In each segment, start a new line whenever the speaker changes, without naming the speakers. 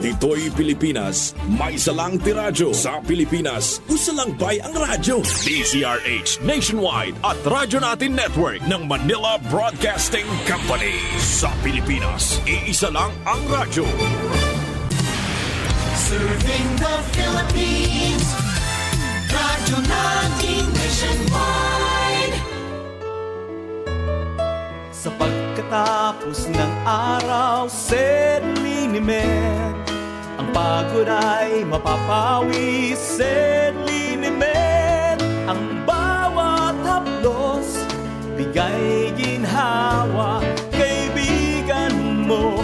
Dito'y Pilipinas, may salang tiradyo. Sa Pilipinas, usalang bay ang radyo. DZRH Nationwide at Radyo Natin Network ng Manila Broadcasting Company. Sa Pilipinas, iisa lang ang radyo.
Serving the Philippines, Radyo Natin Nationwide.
Sa pagkatapos ng araw, Sed Linimed, ang pagod ay mapapawi, Sed Linimed. Ang bawat haplos, bigay ginhawa, kaibigan mo,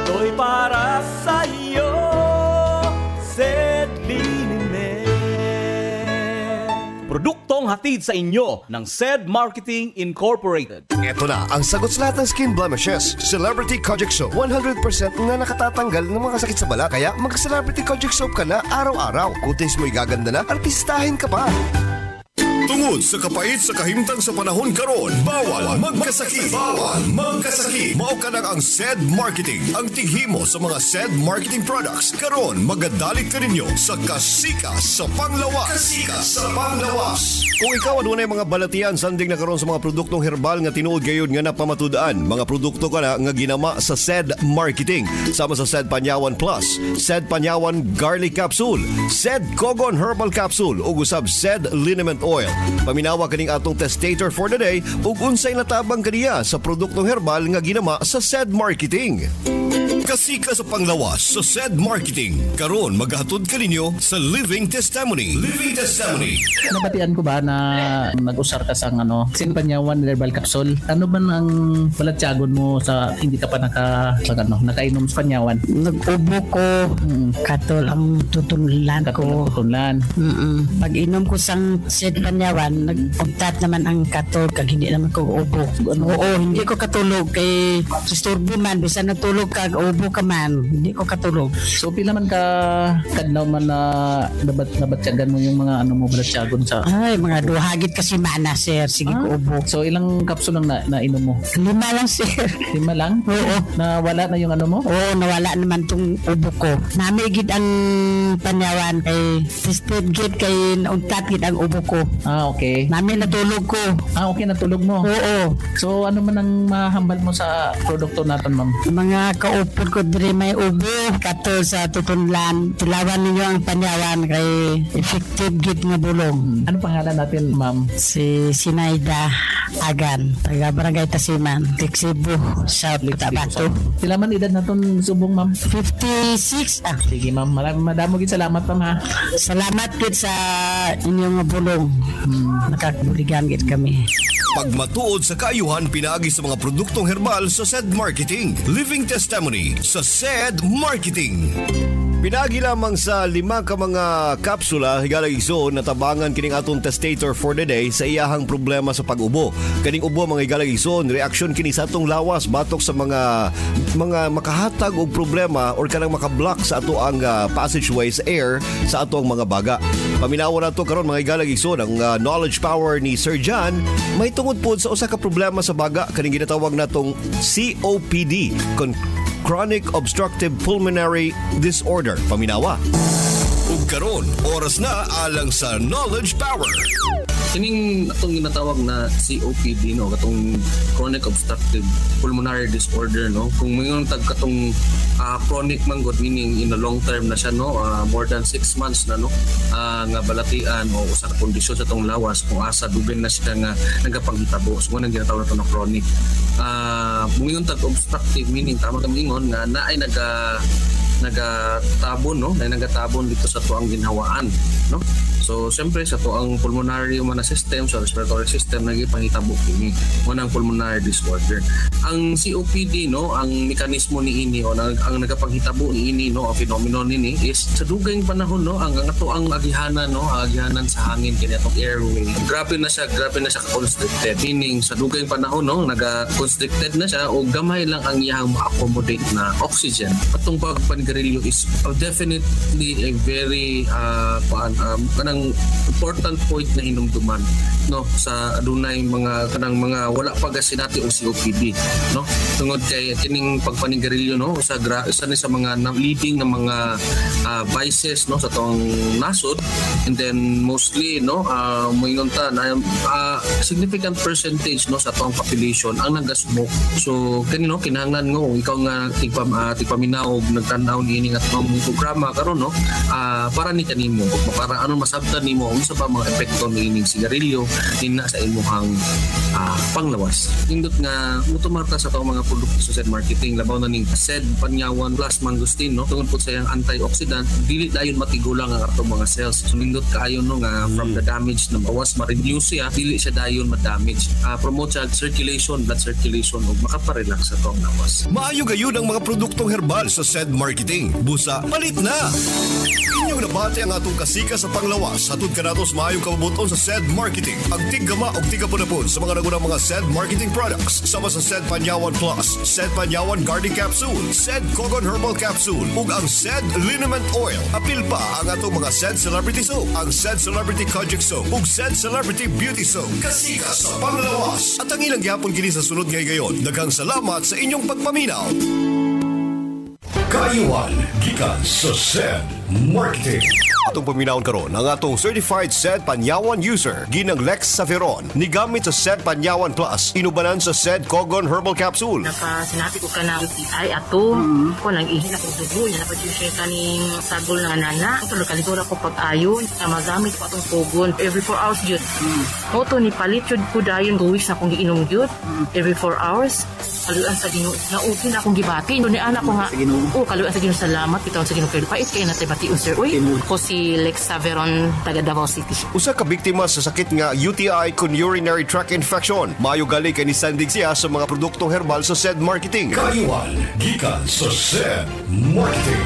ito'y para sa'yo, Sed Linimed. Produktong hatid sa inyo ng Sed Marketing Incorporated.
Ito na ang sagot sa lahat ng skin blemishes. Celebrity Kojic Soap. 100% na nakatatanggal ng mga sakit sa bala. Kaya mag-Celebrity Kojic Soap ka na araw-araw. Kutis mo'y gaganda na, artistahin ka pa.
Tungod sa kapait sa kahimtang sa panahon karon, bawal magkasakit. Bawal magkasakit. Mao ka na ang Sed Marketing. Ang tighimo sa mga Sed Marketing products. Karon, magadalit ka ninyo sa kasika sa panglawas. Kasika sa panglawas.
Kung ikaw adunay mga balatian sanding na karon sa mga produktong herbal nga tinuod gayud nga napamatudaan, mga produkto ka na nga ginama sa Sed Marketing. Sama sa Sed Panyawan Plus, Sed Panyawan Garlic Capsule, Sed Kogon Herbal Capsule ug usab Sed Liniment Oil. Paminawa kaning atong testator for the day ug unsay natabang kaniya sa produktong herbal nga ginama sa Sed Marketing.
Kasika sa panglawas sa Sed Marketing. Karon maghatod ka ninyo sa Living Testimony. Living Testimony.
Nabatian ko ba na nag-usar ka sa Sed Panyawan Herbal Capsule? Ano ba ang balatyagon mo sa hindi ka pa nakainom sa Panyawan?
Nag-ubo ko, katol ang tutunlan ko. Pag-inom ko sang Sed Panyawan, nag-untat naman ang katol kag hindi naman ko ubo. Oo, hindi ko katulog kay disturbo man, bisan natulog kag ubo ka man, hindi ko katulog.
So pila man ka kadlaw man na nabatyagan mo yung mga mo balatyagon sa?
Ay, mga duhagit kasi mana, sir. Sige ko ubo.
So ilang kapsul lang na inom mo?
5 lang, sir.
5 lang?
Oo.
Nawala na yung mo?
Oo, nawala naman tong ubo ko. Namigid ang Panyawan kay tested gid kay nauntat gid ang ubo ko.
Okay.
Nami natulog ko.
Okay, natulog mo?
Oo.
So ano man ang mahambal mo sa produkto natin, ma'am?
Mga kaupod ko diri may ubo katol sa tutunlan. Tilawan ninyo ang Panyawan kay effective gid nga bulong.
Ano pangalan natin, ma'am?
Si Sinaida Agan, taga Barangay Tasiman, Tixibo, South Cotabato.
Sila man edad naton subong, ma'am?
56.
Sige, ma'am. Madamo gid salamat, ma'am, ha.
Salamat gid sa inyong bulong. Nakabuligan gid kami.
Pagmatuod sa kaayuhan pinaagi sa mga produktong herbal sa Sed Marketing. Living Testimony sa Sed Marketing.
Pinagi lamang sa 5 ka mga kapsula higalag igsoon natabangan kining atong testator for the day sa iyahang problema sa pag-ubo. Kaning ubo mga higalag igsoon, reaksyon kini sa atong lawas batok sa mga makahatag og problema or kanang makablock sa ato ang passageways air sa ato ang mga baga. Paminawa nato karon mga higalag igsoon ang knowledge power ni Sir John may tungod pod sa usa ka problema sa baga kaning ginatawag natong COPD, Chronic Obstructive Pulmonary Disorder. Paminawa.
Ug karon, oras na alang sa Knowledge Power.
Kining atong ginatawag na COPD, no, katong Chronic Obstructive Pulmonary Disorder, no, kung mayroon katong chronic man god, meaning in the long term na siya, no, more than 6 months na, no, nga balatian o usa ka kondisyon sa atong lawas kung asa duben na siya nga nagapanghitabo. So nang ginatawag nato na chronic. Mayroon obstructive, meaning tama kang ingon nga naay nagatabon, no, na nagatabon dito sa tuang ginhawaan, no. So siyempre sa tuang pulmonary man system, sa respiratory system nagipangitabo kini mo nang pulmonary disorder. Ang COPD, no, ang mekanismo ni ini o ang nagapanghitabo ni ini, no, ang phenomenon nini is sa dugayng panahon, no, ang ato ang agihanan, no, agihanan sa hangin kini atong airway. Grabe na siya constricted, meaning sa dugayng panahon, no, naga-constricted na siya o gamay lang ang iyang ma-accommodate na oxygen. Atong pagpanigarilyo is definitely a very kanang important point na hinumduman, no, sa adunay kanang mga wala pa gasinati o COPD, no, tungod kay kining pagpanigarilyo, no, sa ni sa mga leading na mga vices, no, sa tong nasod. And then mostly, no, moingon ta na significant percentage, no, sa tong population ang nagasmoke. So kanino kinahanglan ngo ikaw nga tigpaminaw nagtanaw niini nga tong programa karon, no, para ni kanimo para ano masabtan nimo unsa ba mga epekto niining sigarilyo dinha sa imong panglawas. Indot nga mutumata sa tong mga produkto sa SED marketing labaw na ning SED Panyawan Plus Mangustin, no, tungod po sa iyang antioxidant dili dayon matigulang ang atong mga cells. So nindot kaayo, no, nga from the damage na bawas ma-reduce siya dili siya dayon ma-damage. Promote siya circulation, blood circulation ug makaparelax sa tong lawas.
Maayo gayon ang mga produktong herbal sa SED Marketing. Busa, palit na! Inyong nabati ang atong kasika sa panglawas. Hatod ka natos maayong kabubuton sa SED Marketing. Ang tiggama o tigapon sa mga nagunang mga SED Marketing products. Sama sa SED Panyawan Plus, SED Panyawan Garden Capsule, SED Cogon Herbal Capsule, ug ang SED Liniment Oil. Apil pa ang atong mga SED Celebrity Soap, ang SED Celebrity Kojic Soap, ug SED Celebrity Beauty Soap. Kasika sa panglawas. At ang ilang gyapon kini sa sunod nga gayon. Daghang salamat sa inyong pagpaminaw. Kayuhan gikan sa SED Marketing. Atong paminawon karon ang atong certified SED Panyawan user ginang Lex Saveron ni gamit sa SED Panyawan Plus inubanan sa SED Cogon Herbal Capsule.
Sinabi ko ka na UTI ato ko nang ihin ako dugo yan napad siya kaning sagol nga nana ito kaligura ko pag-ayon na magamit ko atong Cogon every 4 hours jud. Oto ni palit jud ko dayon guwis na akong giinom jud every 4 hours. Kaluan sa Ginoo na okay na akong gibati ni anak ko nga kaluan sa Ginoo salamat bitaw sa Ginoo pero pait kay natay bati sir oy ko si Lex Saveron taga Davao City.
Usa ka biktima sa sakit nga UTI kun urinary tract infection. Maayo gali kay ni sandig siya sa mga produktong herbal sa SED Marketing. Kayuhan gikan sa SED Marketing.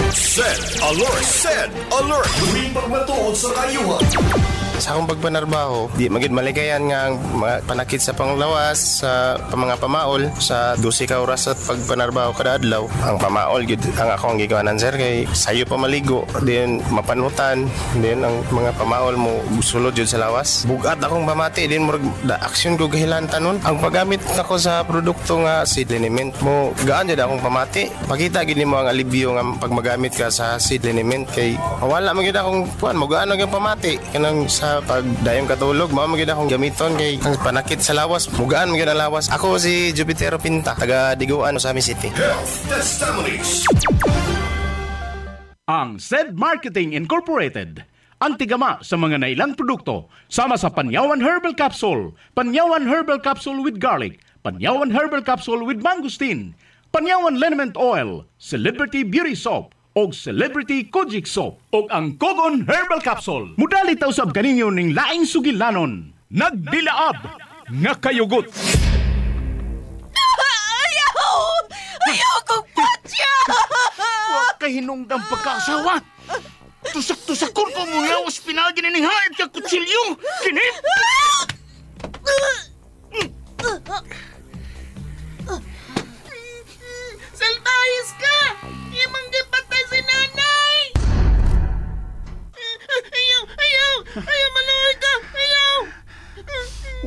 SED Alert! SED Alert! Lumipag matuod sa kayuhan.
Sa akong pagpanarbaho, di magid maligayan nga ang panakit sa panglawas sa mga pamaol sa 12 ka oras sa pagpanarbaho kada adlaw. Ang pamaol gid ang akong gigawanan sir kay sayo pa maligo, din mapanutan, din ang mga pamaol mo sulod jud sa lawas. Bugat akong pamati din murag da action ko gahilan tanon. Ang paggamit nako sa produkto nga seed liniment mo gaan jud akong pamati. Pakita gid nimo ang alibyo nga pag magamit ka sa seed liniment kay wala man gid akong kuan mo gaan ang pamati kanang sa pag dayong katulog mao magid akong gamiton kay ang panakit sa lawas mugaan magid ang lawas. Ako si Jupitero Pinta taga Diguan sa Sami City.
Ang SED Marketing Incorporated ang tigama sa mga nailang produkto sama sa Panyawan Herbal Capsule, Panyawan Herbal Capsule with Garlic, Panyawan Herbal Capsule with Mangosteen, Panyawan Liniment Oil, Celebrity Beauty Soap, og Celebrity Kojic Soap og ang Cogon Herbal Capsule. Mudali taw sab kaninyo ning laing sugilanon. Nagdilaab nga kayugot.
Ayaw! Ayaw kong patya!
Wa kay hinungdang pagkaasawa. Tusak-tusakon ko mo nga ospinal ginining haid ka kutsilyo. Kini?
Salbahis ka! Imang gipatay si nanay! Ayaw, malahay ka! Ayaw!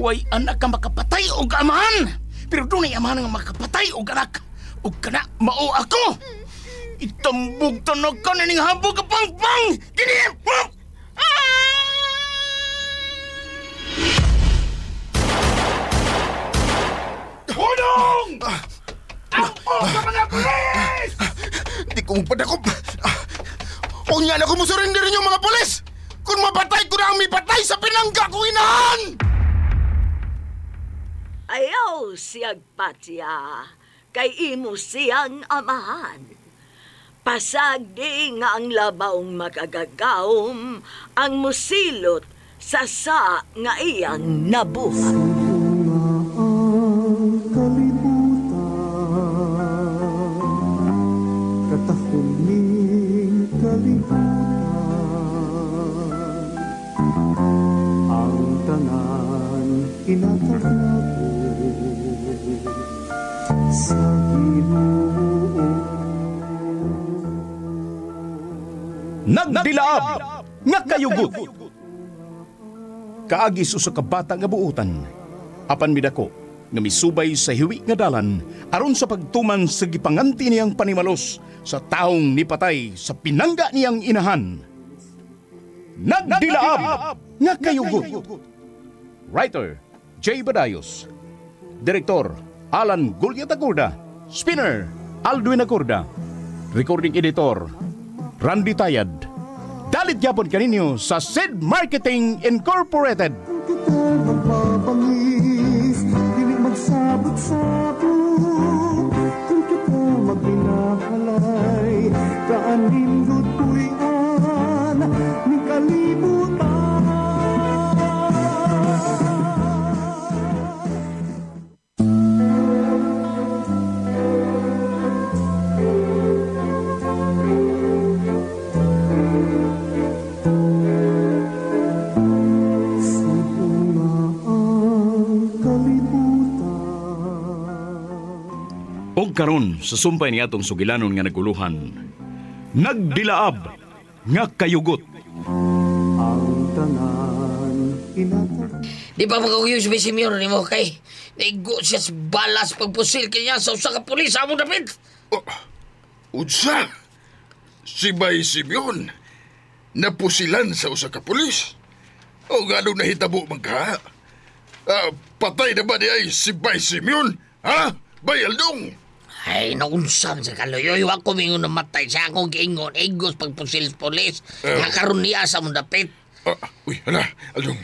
Way anak ka makapatay og amahan. Pero doon ay amahan nga makapatay og anak. Og kana mao ako. Itambog tanag ka na ning habog ka pang-pang! Kini! Hunong! Ampo sa mga pulis!
Di kong padakop. Huwag niya na kumusurrender niyo mga pulis! Kung mapatay ko na ang may patay sa pinangga ko inahan!
Ayaw siyag patya, kay imo siyang amahan. Pasag di nga ang labaong makagagawom, ang musilot sa nga iyang nabuhat.
Nagdilaab nga kayugot. Kaagis usa ka bata nga buutan. Apan midako nga misubay sa hiwi nga dalan aron sa pagtuman sa gipanganti niyang panimalos sa taong nipatay sa pinangga niyang inahan. Nagdilaab nga kayugot. Writer J. Badayos. Direktor Alan Gulyat-Acorda. Spinner Aldwin Acorda. Recording Editor Randy Tayad. Dalit yapon kaninyo sa SED Marketing Incorporated.
Magpapalis, hindi magsabot-sabot. Kung kita magbinahalay, kaanindot ko'y ni kalimutan.
Og karon sa sumpay ni atong sugilanon nga naguluhan, nagdilaab nga kayugot.
Di pa magkakuyos ba si Mior ni mo kay naigo siya sa balas pagpusil kanya sa usa ka pulis among dapit.
Unsa? Si Bay Simeon napusilan sa usa ka pulis? O gano'ng nahitabo man ka? Patay na ba di ay si Bay Simeon? Ha? Bay Aldong?
Ay, naunsan sa kaloyoy. Wa ko mingon namatay sa akong giingon. Igos pagpusil sa pulis. Nakaroon niya sa mong dapit.
Uy, hala, Aldong.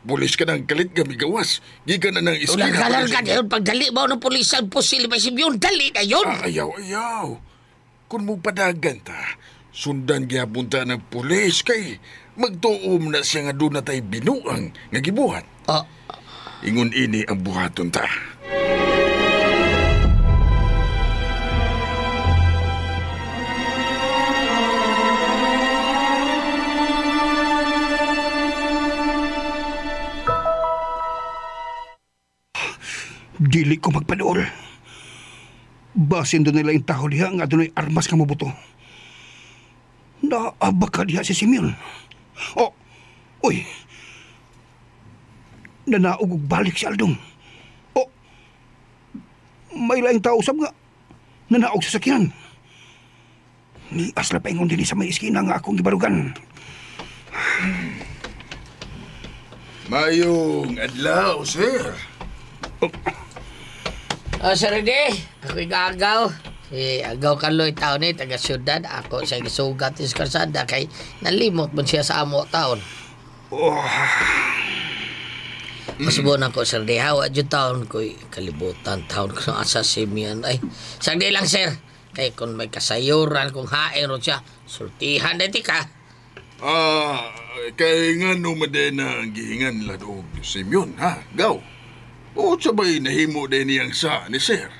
Pulis ka ng kalit kami gawas. Giga na ng iskina.
Ulang ka na yun. Pagdali mo ng pulis ang pusil ba si Mion? Dali na yun.
Ayaw. Kung mo padagan ta, sundan gihapunta ng pulis kay magtuom na siya nga doon na tayo binuang nga gibuhat. Ingon ini ang buhaton ta.
Dili ko magpadool. Basin doon nila yung tao diha nga doon ay armas ka mabuto. Naabak ka diha si Simeon. Uy. Nanaog og balik si Aldong. May laing tao sab nga. Nanaog sa sakyan. Ni asla pa ingon din sa may iskina nga akong gibarugan.
Mayong adlaw, sir.
Sir Rede, ako'y gaagaw. Si Agaw Kaloy taon ni taga syudad. Ako siya gisugat sa karsada kay nalimot mo siya sa amo taon. Masubon ako, Sir Rede. Hawa dyan taon ko'y kalibutan taon ko ng asasimian. Ay, sagdi lang, sir. Kay kung may kasayuran, kung hain ron siya, sultihan na ti ka.
Kay nga numaden na ang gihingan ladog Simeon, ha? Gaw. O sabay nahimo din niyang sa ni sir.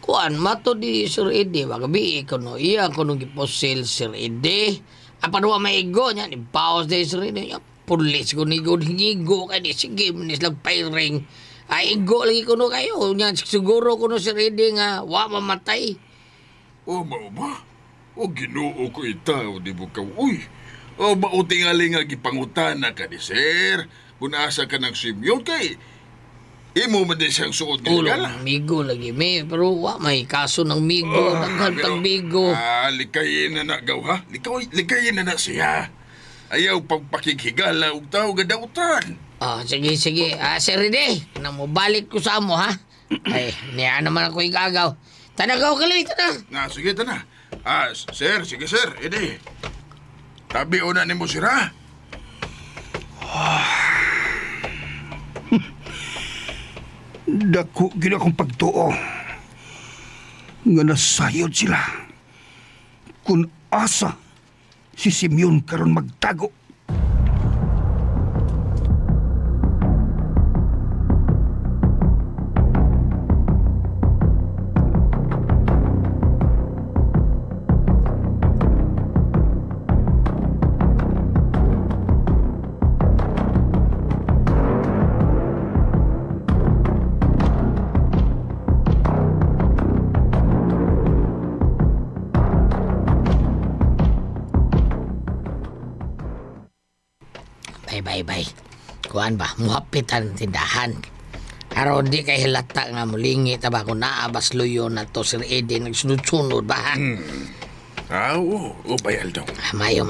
Kuan, mato di Sir Ede, magabi ko no, iya ko nung giposil Sir Ede. Apa nawa maigo niya, ibawas din Sir Ede. Pulis ko nigo, hingigo, kaya di sige, manis lang pairing. Ay, igo lagi ko no kayo. Niya, siguro ko no Sir Ede nga, wa mamatay.
Mao ba? O ginoo ko itaw, di mo ka, uy. Mautingali nga gipangutana ka ni sir. Kung asa ka ng Simeon kay, imo man din siyang suot ng gala.
Migo lagi, may. Pero may kaso ng migo. Naghantang migo.
Likayin na gaw, ha? Likayin na siya. Ayaw pagpakikigala og tao gadautan.
Sige. Sir Rede, nang mabalik ko sa amo, ha? Ay, niya naman ako igagaw. Tanagaw ka lang, tana.
Sige, tana. Sir, sige, sir. Ede. Tabi una ni mo sira.
Dako gina akong pagtuo nga nasayod sila kung asa si Simeon karon magtago.
Bay. Kuan ba, muhapitan tindahan. Aron di kay hilata nga mulingi ta ba kung naabas luyo na to Sir Eddie nagsunod-sunod ba ha?
Oo, Aldo.
Mayo.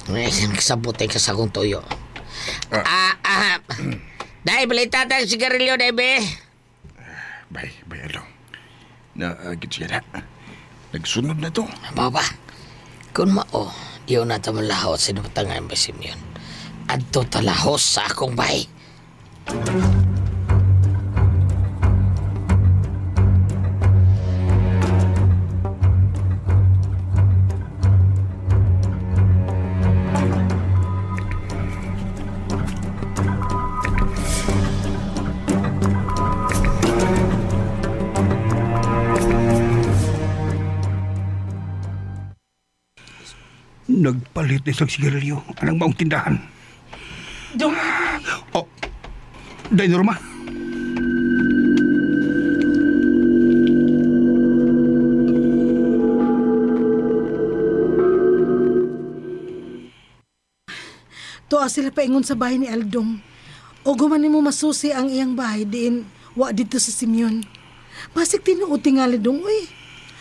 Nagsabutay ka sa akong tuyo. Dahil balita tayong sigarilyo, Debe.
Bay, Aldo. Naagit siya na. Nagsunod na to.
Baba, kung mao, diyo na ito malahot sa napatangan ba Simeon. Adto talahos sa akong bay.
Nagpalit na isang sigarilyo. Anong maong tindahan?
Dong.
Oh, Day Norma.
Tuwa sila paingon sa bahay ni Aldong. O gumanin mo masusi ang iyang bahay diin wa dito sa Simeon. Basig tinuot tingali dong, uy.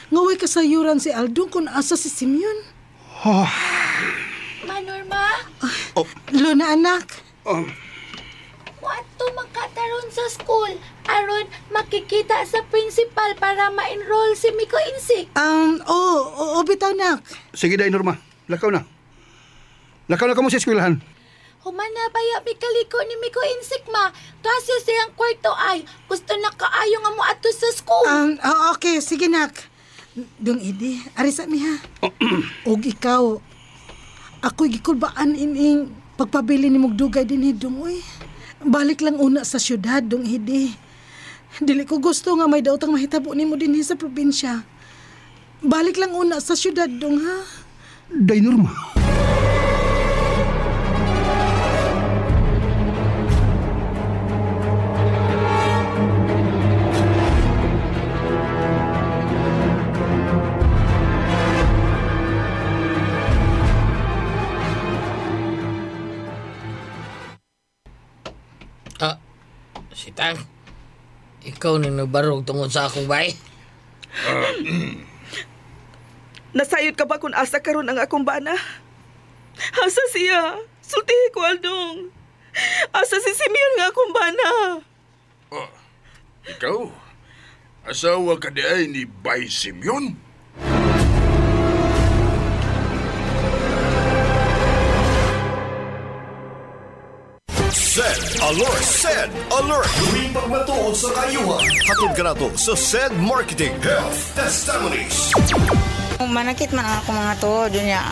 Ngaway kasayuran si Aldong kung asa si Simeon.
Oh.
Manorma?
Luna, anak.
Wato magkataron sa school. Aron makikita sa principal para ma-enroll si Miko Insik.
Oo, bitaw, nak.
Sige, Day Norma. Lakaw na kamo sa eskwelahan.
Humana baya mikaliko ni Miko Insik, ma. Tuasyo siyang kwarto ay. Gusto na kaayo nga mo ato sa school.
Okay, sige, nak. Dong Edi, ari sa mi ha. Og ikaw, ako'y gikulbaan ining pagpabili ni Mugdugay din Dong, uy. Balik lang una sa syudad, Dong Edi. Dili ko gusto nga may daotang mahitabo nimo din sa probinsya. Balik lang una sa syudad, Dong, ha.
Day Norma.
Sitang, ikaw na nagbarog tungod sa akong bay?
Nasayod ka ba kung asa karon ang akong bana? Asa siya? Sultihi ko, Aldong. Asa si Simeon nga akong bana?
Ikaw? Asawa ka di ay ni Bay Simeon?
Sed Alert! Lumipag matuod sa kayuhan. Hatod ka na to sa Sed Marketing Health Testimonies.
Manakit man ako mga to, dun ya,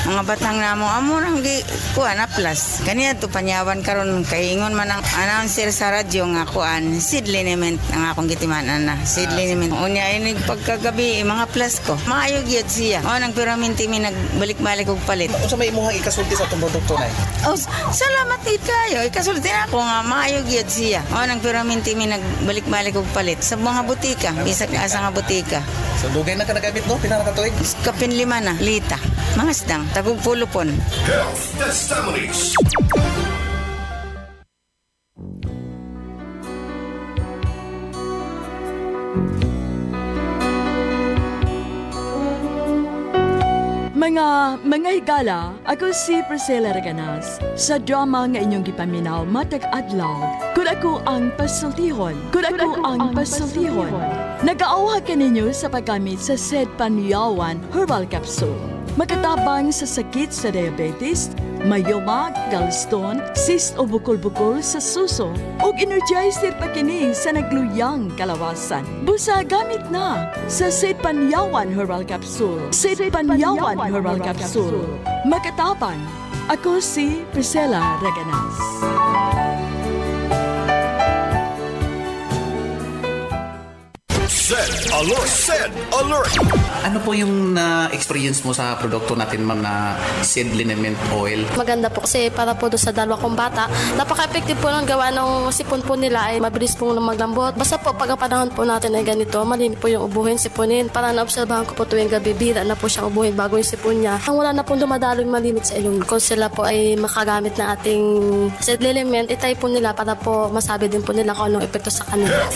mga batang namo, amo nang di kuan plus. Kaniya to panyawan karon kay ingon man ang announcer sa radyo nga kuan, seed liniment ang akong gitimanan na. Seed liniment. Unya ini pagkagabi mga plus ko. Maayo gyud siya. O nang piraminti mi nagbalik-balik og palit.
Unsa may imuhang ikasulti sa atong produkto nay?
Oh, salamat gid kayo. Ikasulti na ako nga maayo gyud siya. O nang piraminti mi nagbalik-balik og palit sa mga butika, bisag asa nga butika.
So dugay na ka nagamit no? Pila na katuig?
Kapin 5 na, lita. Mga stang, tagog pulo pon.
Health Testimonies.
Mga higala, ako si Priscilla Reganas sa drama nga inyong gipaminaw matag adlaw. Kung ako ang pasultihon. Nag-aawha ka ninyo sa paggamit sa Sed Panyawan Herbal Capsule. Makatabang sa sakit sa diabetes, mayoma, gallstone, cyst o bukol-bukol sa suso, o energizer pa kini sa nagluyang kalawasan. Busa gamit na sa Sed Panyawan Herbal Capsule. Sed Panyawan Herbal Capsule. Makatabang. Ako si Priscilla Reganas.
Sed Alert! Sed Alert!
Ano po yung na-experience mo sa produkto natin, ma'am, na seed liniment oil?
Maganda po kasi para po doon sa dalawa kong bata, napaka-effective po ng gawa ng sipon po nila ay mabilis pong maglambot. Basta po pag ang panahon po natin ay ganito, malimit po yung ubuhin, sipunin. Para naobserbahan ko po tuwing gabi, bira na po siyang ubuhin bago yung sipon niya. Ang wala na pong dumadalong malimit sa ilong. Kung sila po ay makagamit na ating seed liniment, itay po nila para po masabi din po nila kung anong epekto sa kanila.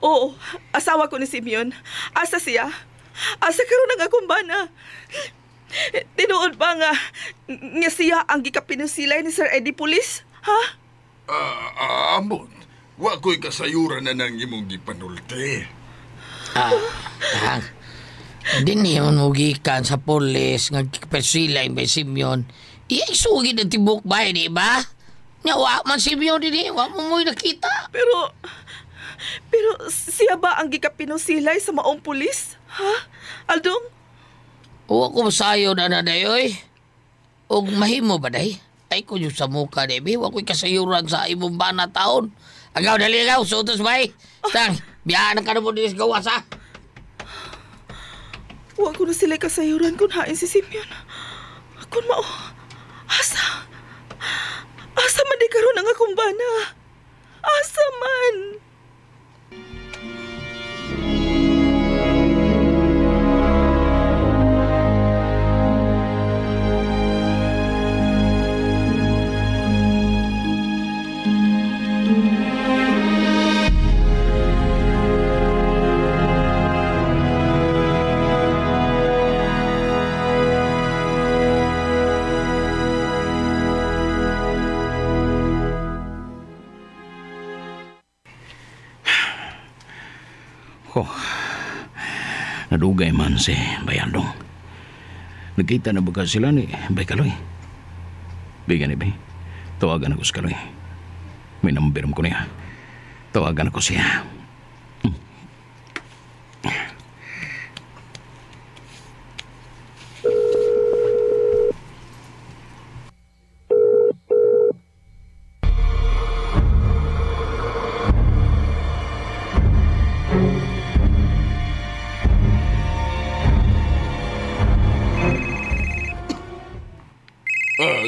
Oo, asawa ko ni Simeon. Asa siya? Asa karon ang akong bana? Tinuod ba nga siya ang gikapinusilay ni Sir Eddie Police? Ha?
Amon, wa ko'y kasayuran na nang imong gipanulti.
Din naman mo gikan sa polis nga gipasilay may Simeon. Iisugin ang tibok ba, di ba? Nga man Simeon din wa mo mo'y nakita.
Pero siya ba ang gikapinusilay sa maong pulis? Ha? Aldong?
Huwag ko masayo na dayoy. O mahimo ba day? Ay ko yung sa muka, Debbie. Huwag ko'y kasayuran sa imong bana taon. Agaw, dali agaw. Sutos ba eh? Stang, biyahan ka na mo din sa gawas, ha?
Huwag ko na sila'y kasayuran kung hain si Simeon. Kung mao, asa man di karon ang akong bana. Asa man.
Nadugay man si Bayandong. Nagkita na ba sila ni Bay Kaloy? Bigyan ni Bay. Tawagan ako si Kaloy. May nambiram ko niya. Tawagan ako siya.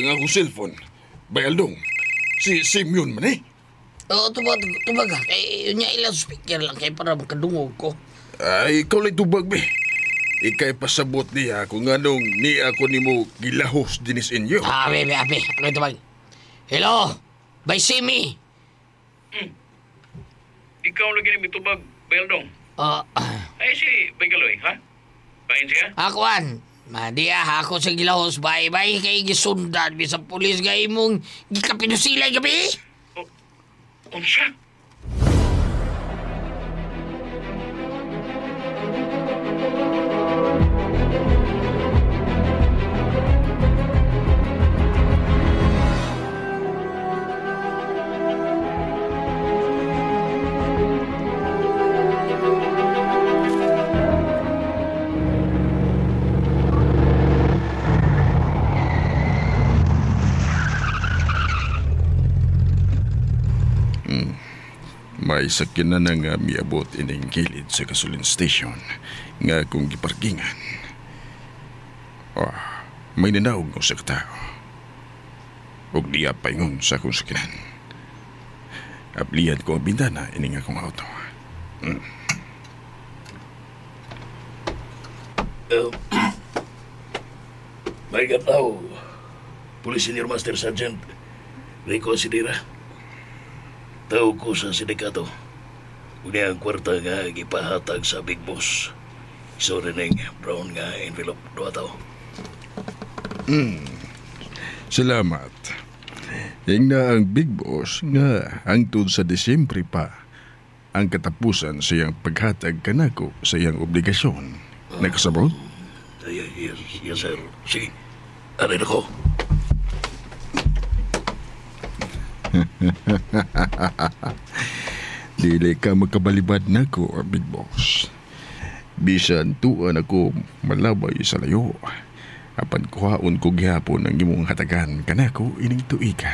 Nga akong cellphone. Bayaldong. Si Simeon man eh.
Oo, tubag ha. Kaya niya ilang speaker lang kaya para makadungog ko.
Ay, ikaw lang tubag be. Ikay pasabot niya kung anong ni ako ni mo gilahos dinis inyo.
Abe. Ano tubag? Hello? By Simi?
Ikaw lagi ni mitubag, Bayaldong. Ay si Bay Kaloy, ha? Kain siya?
Akuan. Madiya, ako sa gilahos bye-bye kay gisundan sa pulis gay mong gikapinusilay gabi.
Unsa?
May sakyanan na nga miabot ining gilid sa gasoline station nga kung giparkingan. May nanawag ng sa katao. Huwag niya paingon sa akong sakyanan. Aplihan ko ang bintana ining akong auto.
May katao, Police Senior Master Sergeant Rico Sidira. Tao ko sa sindikato. Una ang kwarta nga gipahatag sa Big Boss. So rin brown nga envelope do ataw.
Salamat. Yung na ang Big Boss nga hangtod sa Disyembre pa ang katapusan sa iyang paghatag kanako sa iyang obligasyon. Nakasabot?
Yes, sir. Sige, arin ako.
Dili ka makabalibad nako, Big Boss. Bisan tuan ako malabay sa layo. Apan kuhaon ko gihapon ang imong hatagan kanako ining tuiga.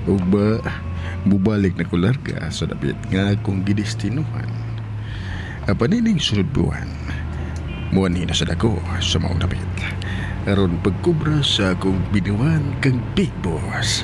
Ug ba, mubalik na ko larga sa dapit nga akong gidestinuhan. Apanining sunod buwan, muani na sa dako sa maong dapit. Aron pagkubra sa akong binuwan kang Big Boss.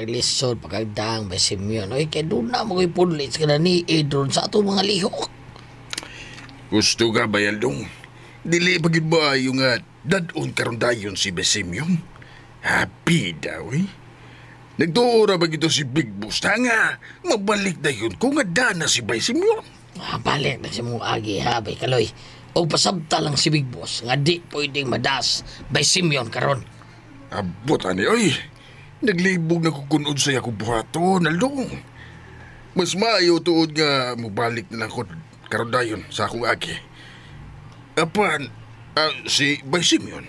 Lisod pagkagdaang ba Simeon. Oy, kaya doon na mga ipunlits ka na ni Edron sa ato mga lihok.
Gusto ka ba Yaldong? Dili pagid ba yung dadon karon dayon si Besimyon? Happy daw eh. Nagtuora ba ito si Big Boss? Nga, mabalik na yun kung na si Besimyon.
Balik na si mong agi ha, bay Kaloy. O pasabta lang si Big Boss nga di pwedeng madas Besimyon karon.
Abot ani oy. Naglibog na kukunod sa akong buhaton, Aldong. Mas maayo tuod nga mubalik na lang ko karon dayon sa akong agi. Apan, si Bay Simeon,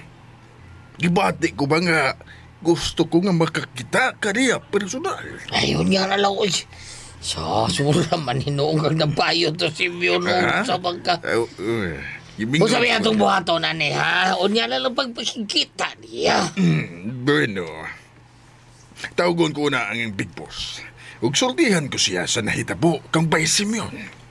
gibati ko ba nga gusto ko nga makakita ka niya personal?
Ayun nga na lang, oy. So, sura man hinoong kang nabayo to si Simeon sa bangka. Kung sabi atong buhaton na ni ha, o nga na lang pagpakikita niya.
Bueno. Tawgon ko na ang Big Boss. Ug sortihan ko siya sa nahitabo kang Bay Simeon.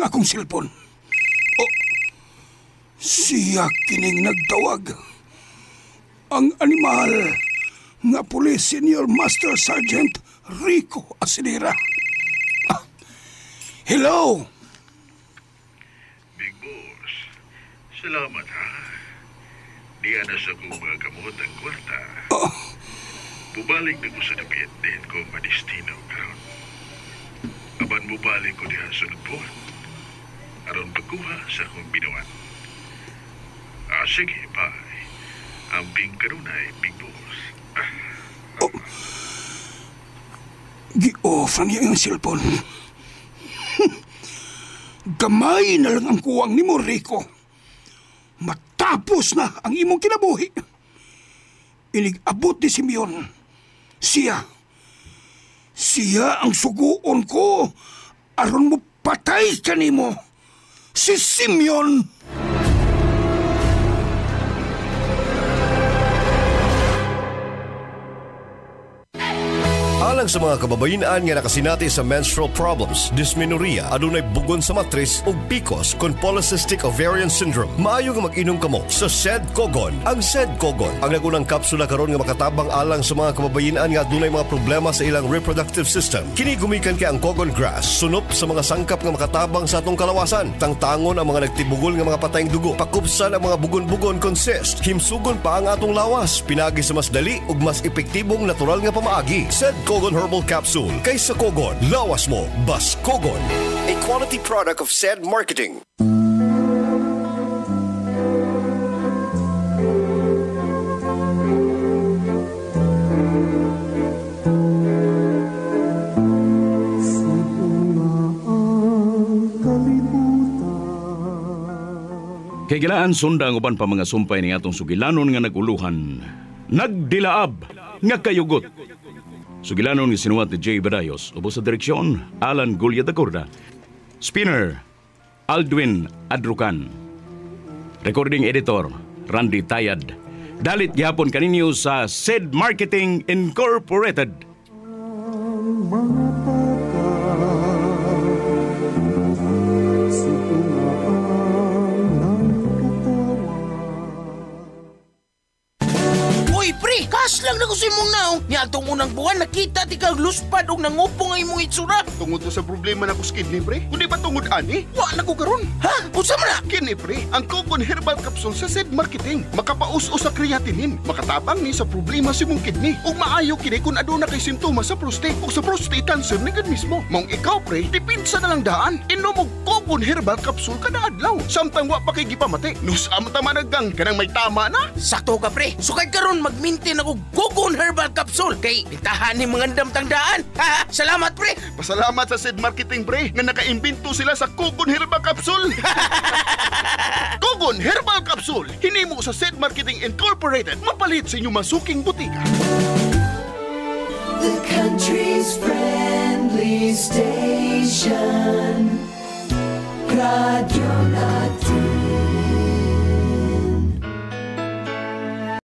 Akong cellphone. Oh, siya kining nagtawag. Ang animal nga Police Senior Master Sergeant Rico Asinera. Hello?
Big Boss, salamat ha. Diyan na sa kong mga kamot ang kwarta. Bubalik na ko sa dapit din ko madistino karon. Aban bubalik ko diha sunod buwan. Aron pagkuha sa akong binuan. Sige, bye. Amping karunay, Big Boss.
Gi-off niya yung cellphone. Gamay na lang ang kuwang ni mo, Rico. Matapos na ang imong kinabuhi. Inig-abot ni Simeon. Siya ang suguon ko. Aron mo patay ka ni mo. Si Simeon!
Alang sa mga kababayan nga nakasinati sa menstrual problems, dysmenorrhea, adunay bugon sa matris ug PCOS con polycystic ovarian syndrome, maayo nga mag-inom kamo sa SED-COGON. Ang SED-COGON ang nagunang kapsula karon nga makatabang alang sa mga kababayan nga adunay mga problema sa ilang reproductive system. Kini gumikan kay ang Cogon grass, sunop sa mga sangkap nga makatabang sa atong kalawasan. Tangtangon ang mga nagtibugol nga mga patayng dugo. Pakubsan ang mga bugon-bugon consist. Himsugon pa ang atong lawas, pinagi sa mas dali ug mas epektibong natural nga pamaagi. SED-COGON Herbal Capsule. Kaysa Cogon, lawas mo, bas Cogon. A quality product of SED Marketing.
Kay gilaan sunda ang uban pa mga sumpay ni atong sugilanon nga naguluhan. Nagdilaab nga kayugot. Sugilanon nga sinuwat ni Jay Badayos, ubos sa direksyon, Alan Gulya da Corda. Spinner, Aldwin Adrucan. Recording Editor, Randy Tayad. Dalit gihapon kaninyo sa SED Marketing Incorporated.
Pre, kas lang na ko sa imong naong. Niya itong unang buwan, nakita ti kang luspad o nangupong ay mong itsura.
Tungod to sa problema na ko sa kidney, pre. Kundi ba tungod ani? Wa na ko karon.
Ha? Unsa man na?
Kini, pre. Ang Cogon Herbal Capsule sa SED Marketing. Makapaus-us sa creatinine. Makatabang ni sa problema sa imong kidney. Ug maayo kini kung aduna kay simptomas sa prostate o sa prostate cancer ni gud mismo. Mong ikaw, pre, dipinsa na lang daan. Inom og Cogon Herbal Capsule kada adlaw. Samtang wa pa kay gipamati. Nusam ta managgang kanang may tama na.
Sakto ka, pre. Sukad karon magmintin ako Cogon Herbal Capsule kay itahan ni mga damtangdaan. Ha? Salamat, pre.
Pasalamat sa SED Marketing, pre, nga nakaimbento sila sa Cogon Herbal Capsule. Cogon Herbal Capsule. Hinimo sa SED Marketing Incorporated. Mapalit sa inyong masuking butika.
The country's friendly station. Radio Natin.